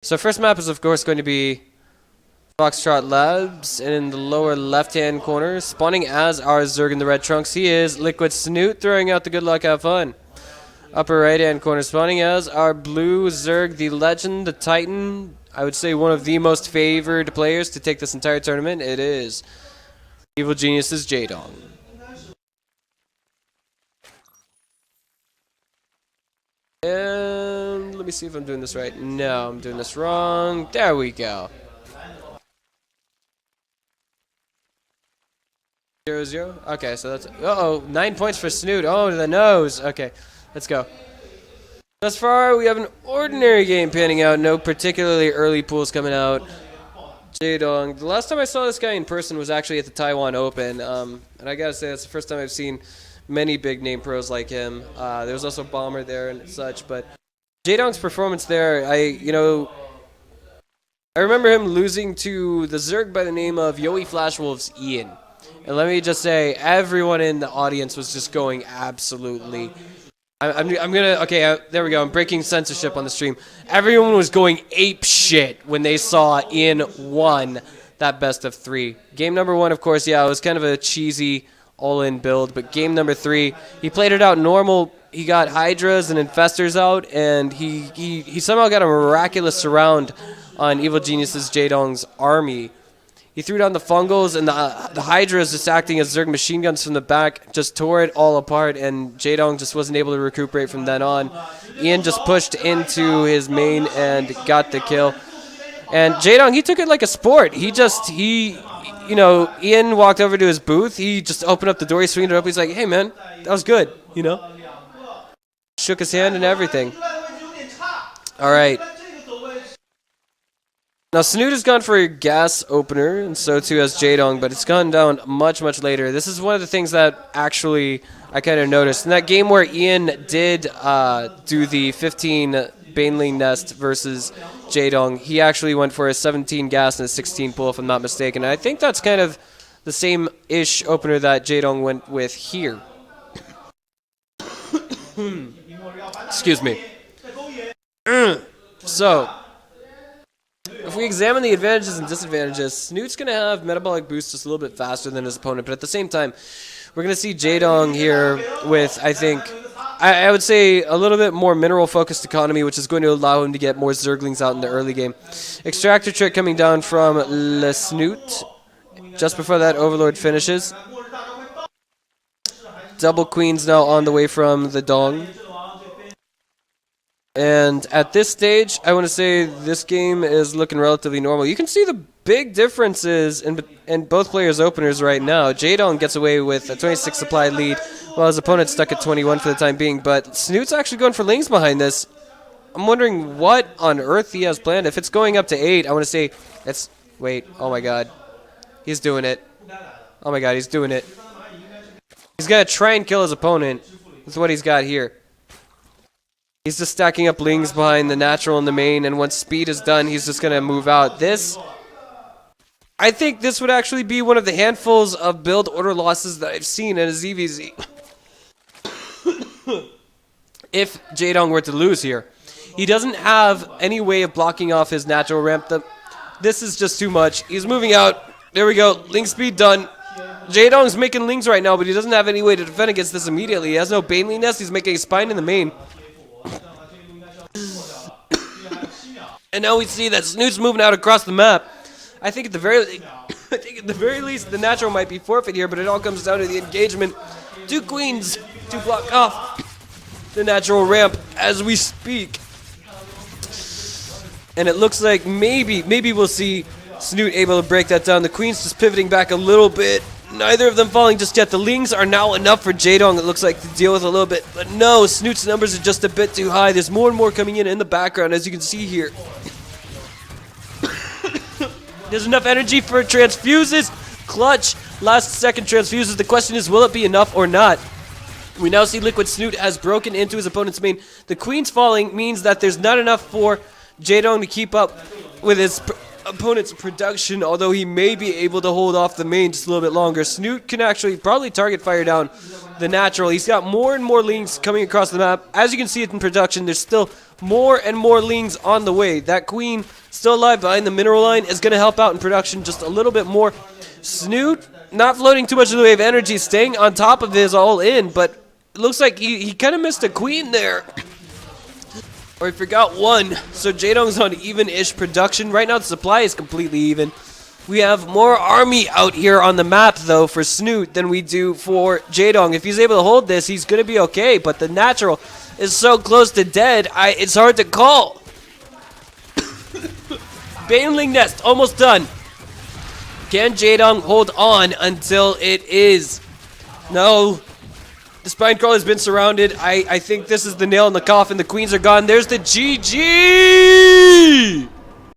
So first map is of course going to be Foxtrot Labs, and in the lower left-hand corner, spawning as our Zerg in the red trunks, he is LiquidSnute, throwing out the good luck, have fun. Upper right-hand corner, spawning as our blue Zerg, the legend, the titan, I would say one of the most favored players to take this entire tournament. It is Evil Genius's Jaedong. And let me see if I'm doing this right. No, I'm doing this wrong. There we go. 0-0. Okay, so that's... Uh-oh, 9 points for Snute. Oh, to the nose. Okay, let's go. Thus far, we have an ordinary game panning out. No particularly early pools coming out. Jaedong. The last time I saw this guy in person was actually at the Taiwan Open. And I gotta say, that's the first time I've seen many big name pros like him. There was also Bomber there and such, but Jaedong's performance there, I remember him losing to the Zerg by the name of Yoey Flashwolves Ian. And let me just say, everyone in the audience was just going absolutely... I'm gonna... Okay, there we go. I'm breaking censorship on the stream. Everyone was going ape shit when they saw Ian won that best of 3. Game number 1, of course, yeah, it was kind of a cheesy all-in build, but game number 3, he played it out normal. He got Hydras and Infestors out, and he somehow got a miraculous surround on Evil Genius's Jaedong's army. He threw down the Fungals, and the Hydras just acting as Zerg machine guns from the back, just tore it all apart, and Jaedong just wasn't able to recuperate from then on. Ian just pushed into his main and got the kill. And Jaedong, he took it like a sport. You know, Ian walked over to his booth. He just opened up the door. He swinged it up. He's like, hey, man, that was good, you know? Shook his hand and everything. All right. Now, Snute has gone for a gas opener, and so too has Jaedong, but it's gone down much, much later. This is one of the things that actually I kind of noticed. In that game where Ian did do the 15 Baneling Nest versus Jaedong, he actually went for a 17 gas and a 16 pull, if I'm not mistaken. And I think that's kind of the same-ish opener that Jaedong went with here. Excuse me. So, if we examine the advantages and disadvantages, Snute's going to have metabolic boost just a little bit faster than his opponent, but at the same time, we're going to see Jaedong here with, I think, I would say a little bit more mineral-focused economy, which is going to allow him to get more Zerglings out in the early game. Extractor trick coming down from Snute just before that Overlord finishes. Double Queens now on the way from the Dong. And at this stage, I want to say this game is looking relatively normal. You can see the big differences in both players' openers right now. Jaedong gets away with a 26 supply lead, while his opponent's stuck at 21 for the time being. But Snute's actually going for Lings behind this. I'm wondering what on earth he has planned. If it's going up to 8, I want to say it's... Wait, oh my god. He's doing it. Oh my god, he's doing it. He's going to try and kill his opponent. That's what he's got here. He's just stacking up Lings behind the natural and the main, and once speed is done, he's just going to move out. I think this would actually be one of the handfuls of build order losses that I've seen in a ZVZ. If Jaedong were to lose here. He doesn't have any way of blocking off his natural ramp. This is just too much. He's moving out. There we go. Ling speed done. Jaedong's making Lings right now, but he doesn't have any way to defend against this immediately. He has no Baneling Nest. He's making a Spine in the main. And now we see that Snute's moving out across the map. I think at the very least the natural might be forfeit here, but it all comes down to the engagement. 2 queens to block off the natural ramp as we speak. And it looks like maybe we'll see Snute able to break that down. The queen's just pivoting back a little bit. Neither of them falling just yet. The Lings are now enough for Jaedong, it looks like, to deal with a little bit. But no, Snute's numbers are just a bit too high. There's more and more coming in the background, as you can see here. There's enough energy for transfuses. Clutch. Last second transfuses. The question is, will it be enough or not? We now see LiquidSnute has broken into his opponent's main. The queen's falling means that there's not enough for Jaedong to keep up with his opponent's production, although he may be able to hold off the main just a little bit longer. Snute can actually probably target fire down the natural. He's got more and more Lings coming across the map. As you can see it in production, there's still more and more Lings on the way. That queen still alive behind the mineral line is going to help out in production just a little bit more. Snute, not floating too much in the way of energy, staying on top of his all in, but it looks like he kind of missed a queen there. Or he forgot one. So Jaedong's on even-ish production. Right now the supply is completely even. We have more army out here on the map, though, for Snute than we do for Jaedong. If he's able to hold this, he's going to be okay. But the natural is so close to dead, it's hard to call. Baneling Nest, almost done. Can Jaedong hold on until it is? No. The Spine Crawler has been surrounded. I think this is the nail in the coffin. The queens are gone. There's the GG!